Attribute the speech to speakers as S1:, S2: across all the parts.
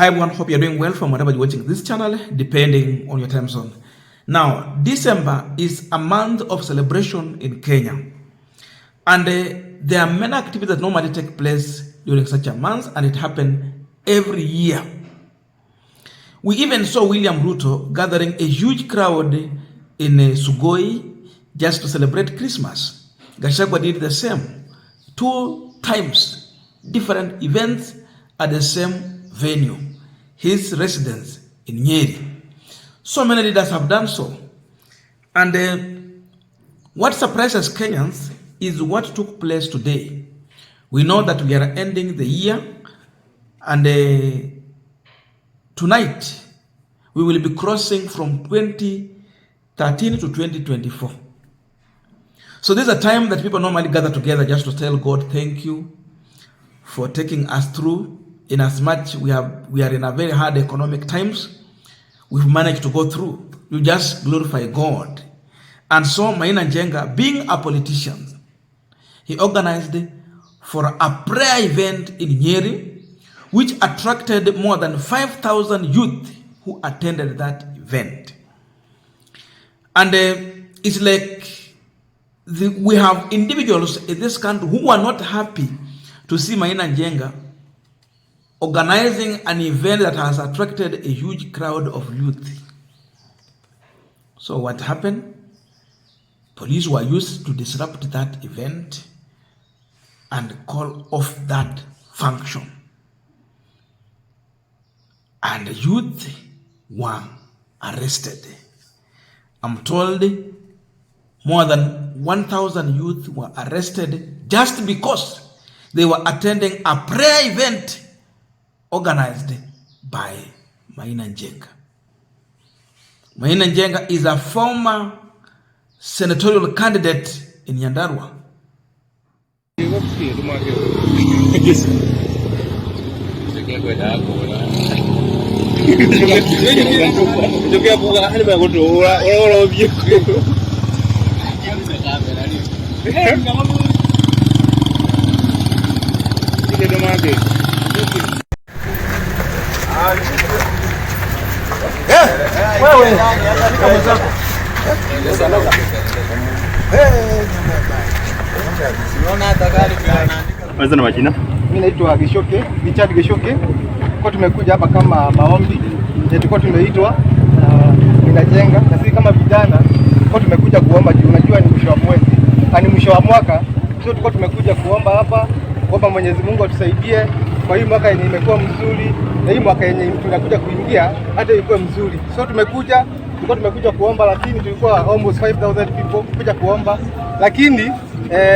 S1: Hi everyone, hope you're doing well from wherever you're watching this channel, depending on your time zone. Now, December is a month of celebration in Kenya. And there are many activities that normally take place during such a month, and it happens every year. We even saw William Ruto gathering a huge crowd in Sugoi just to celebrate Christmas. Gachagwa did the same. 2 times, different events at the same venue, his residence in Nyeri. So many leaders have done so. And what surprises Kenyans is what took place today. We know that we are ending the year, and tonight we will be crossing from 2013 to 2024. So this is a time that people normally gather together just to tell God thank you for taking us through. In as much we are in a very hard economic times, we've managed to go through. You just glorify God. And so Marina Njenga, being a politician, he organized for a prayer event in Nyeri, which attracted more than 5,000 youth who attended that event. And it's like we have individuals in this country who are not happy to see Marina Njenga organizing an event that has attracted a huge crowd of youth. So what happened? Police were used to disrupt that event and call off that function. And youth were arrested. I'm told more than 1,000 youth were arrested just because they were attending a prayer event organized by Marina Njenga. Marina Njenga is a former senatorial candidate in Nyandarua.
S2: Mazana majina.
S3: Mimi naitwa Richard Gishoke. Kwa tumekuja hapa kama maombi. Tulikuwa tumeitwa Marina Njenga, na sisi kama vijana kwa tumekuja kuomba juu unajua ni mwisho wa mwezi. Ni mwisho wa mwaka. So tulikuwa tumekuja kuomba hapa, kuomba Mwenyezi Mungu atusaidie kwa hii mwaka yenye imekuwa mzuri, na hii mwaka yenye tunakuja kuingia hata ikuwe mzuri. So tumekuja kuomba, lakini tulikuwa almost 5,000 people kuja kuomba, lakini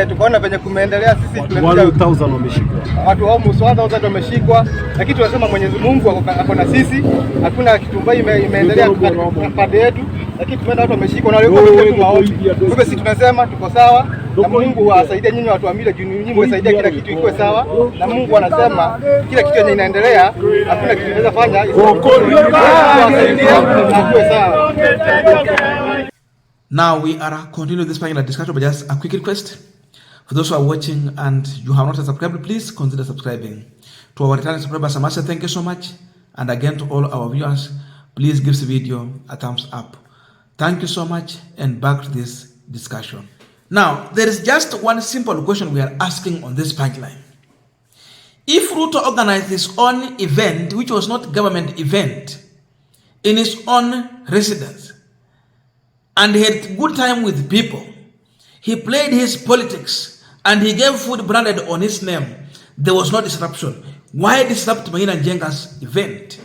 S3: tukaona venye kumeendelea sisi tumekuja
S2: 1,000 wameshikwa.
S3: Watu almost 1,000 wameshikwa, lakini tunasema Mwenyezi Mungu ako na sisi. Hakuna kitu mbaya imeendelea kwa pande yetu, lakini tumeenda watu wameshikwa na walikuwa wetu maombi. Kwa sisi tunasema tuko sawa, na Mungu asaidie nyinyi watu wa mila juu nyinyi msaidia kila kitu ikuwe sawa, na Mungu anasema kila kitu yenye inaendelea hakuna kitu kinaweza fanya asaidie na ikuwe sawa.
S1: Now we are continuing this particular discussion, but just a quick request. For those who are watching and you have not subscribed, please consider subscribing. To our returning subscribers, I must say thank you so much. And again to all our viewers, please give this video a thumbs up. Thank you so much, and back to this discussion. Now, there is just one simple question we are asking on this Punchline. If Ruto organized his own event, which was not government event, in his own residence, and he had good time with people, he played his politics, and he gave food branded on his name, there was no disruption. Why disrupt Marina Njenga's event?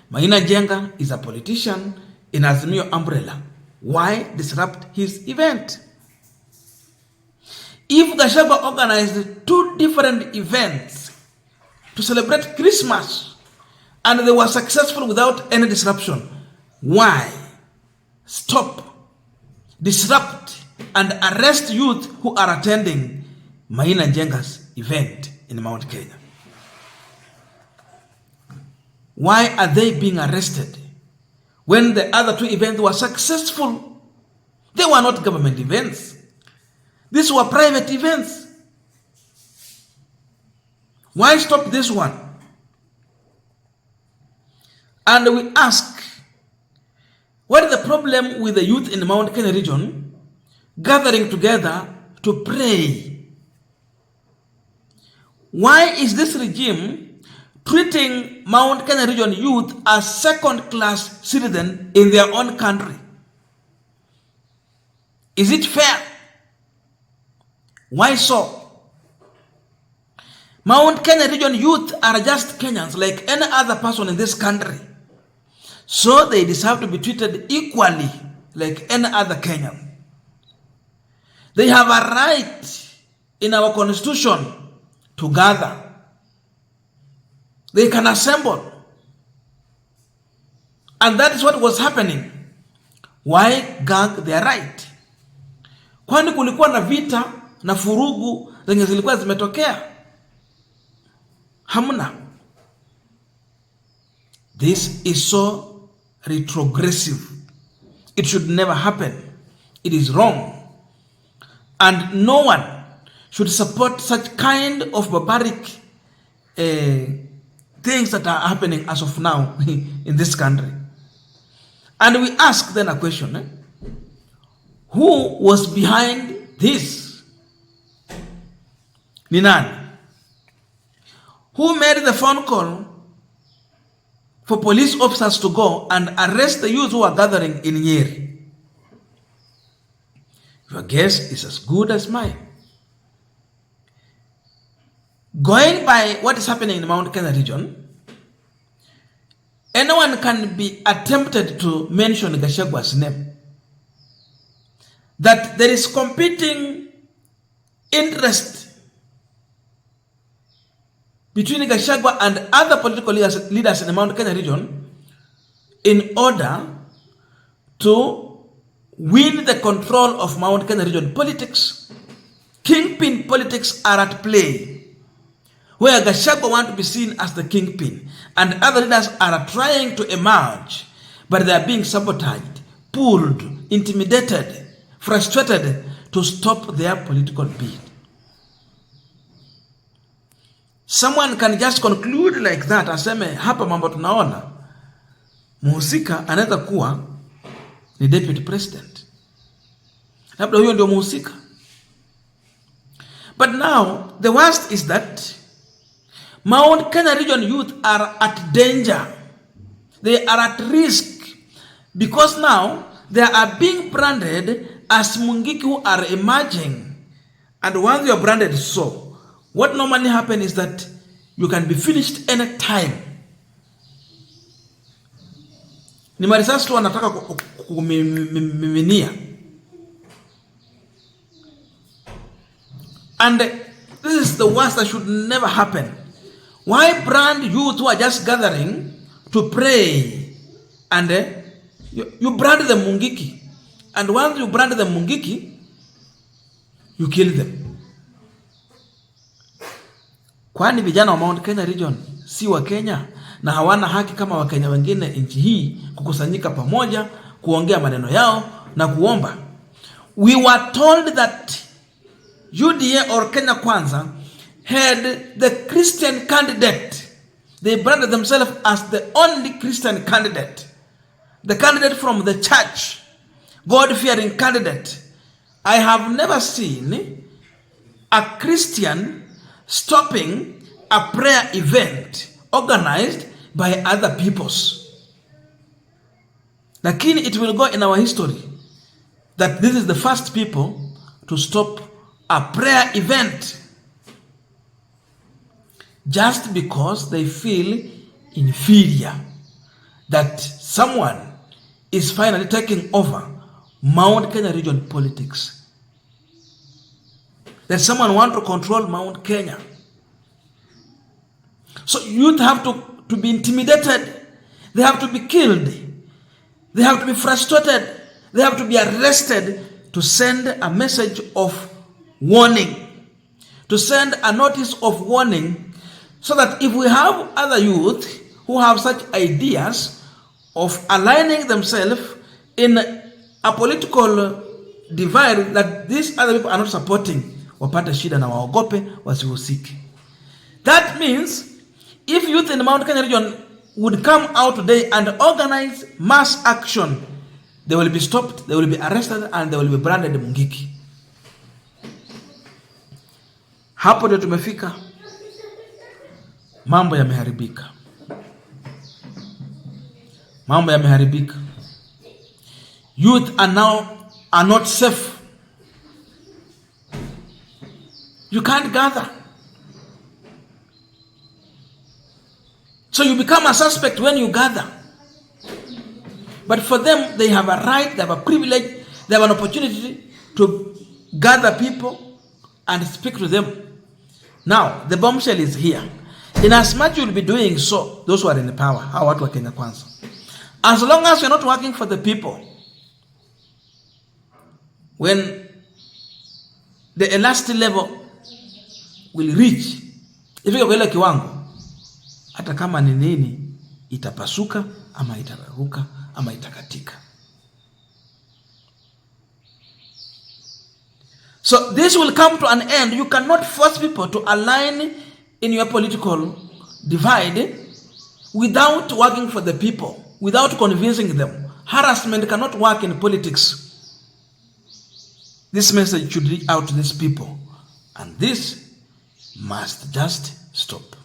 S1: Marina Njenga is a politician in Azimio umbrella. Why disrupt his event? If Gachagwa organized 2 different events to celebrate Christmas, and they were successful without any disruption, why stop, disrupt, and arrest youth who are attending Marina Njenga's event in Mount Kenya? Why are they being arrested when the other 2 events were successful? They were not government events. These were private events. Why stop this one? And we ask, what is the problem with the youth in the Mount Kenya region gathering together to pray? Why is this regime treating Mount Kenya region youth as second-class citizens in their own country? Is it fair? Why so? Mount Kenya region youth are just Kenyans like any other person in this country. So they deserve to be treated equally like any other Kenyan. They have a right in our constitution to gather. They can assemble. And that is what was happening. Why gag their right? Kwani kulikuwa na vita na furugu zenye zilikuwa zimetokea? Hamna. This is so retrogressive. It should never happen. It is wrong. And no one should support such kind of barbaric things that are happening as of now in this country. And we ask then a question, who was behind this? Ni nani? Who made the phone call for police officers to go and arrest the youth who are gathering in Nyeri? Your guess is as good as mine. Going by what is happening in the Mount Kenya region, anyone can be attempted to mention Gachagwa's name. That there is competing interest between Gachagwa and other political leaders in the Mount Kenya region in order to win the control of Mount Kenya region politics. Kingpin politics are at play, where Gachagwa want to be seen as the kingpin, and other leaders are trying to emerge, but they are being sabotaged, pulled, intimidated, frustrated to stop their political bid. Someone can just conclude like that, aseme hapa mambo tunaona muhusika anaweza kuwa ni deputy president, labda huyo ndio muhusika. But now the worst is that Mount Kenya region youth are at danger. They are at risk because now they are being branded as Mungiki who are emerging. And once you are branded so, what normally happens is that you can be finished any time. Ni marisasi tu wanataka kumiminia. And this is the worst that should never happen. Why brand youth who are just gathering to pray? And you brand them Mungiki. And once you brand them Mungiki, you kill them. Kwani vijana wa Mount Kenya region si wa Kenya na hawana haki kama Wakenya wengine nchi hii kukusanyika pamoja, kuongea maneno yao na kuomba? We were told that UDA or Kenya Kwanza had the Christian candidate. They branded themselves as the only Christian candidate. The candidate from the church, God-fearing candidate. I have never seen a Christian stopping a prayer event organized by other peoples. Lakini it will go in our history that this is the first people to stop a prayer event just because they feel inferior, that someone is finally taking over Mount Kenya region politics. That someone want to control Mount Kenya. So youth have to be intimidated. They have to be killed. They have to be frustrated. They have to be arrested to send a message of warning. To send a notice of warning so that if we have other youth who have such ideas of aligning themselves in a political divide that these other people are not supporting, wapate shida na waogope wasihusike. That means if youth in the Mount Kenya region would come out today and organize mass action, they will be stopped, they will be arrested, and they will be branded Mungiki. Hapo ndio tumefika. Mambo yameharibika. Mambo yameharibika. Youth are not safe. You can't gather. So you become a suspect when you gather. But for them, they have a right, they have a privilege, they have an opportunity to gather people and speak to them. Now, the bombshell is here. In as much you will be doing so, those who are in the power, hawa watu wa Kenya Kwanza, as long as you're not working for the people, when the elastic level will reach, ifika kwa ile kiwango, hata kama ni nini, itapasuka ama itararuka ama itakatika. So this will come to an end. You cannot force people to align in your political divide without working for the people, without convincing them. Harassment cannot work in politics. This message should reach out to these people, and this must just stop.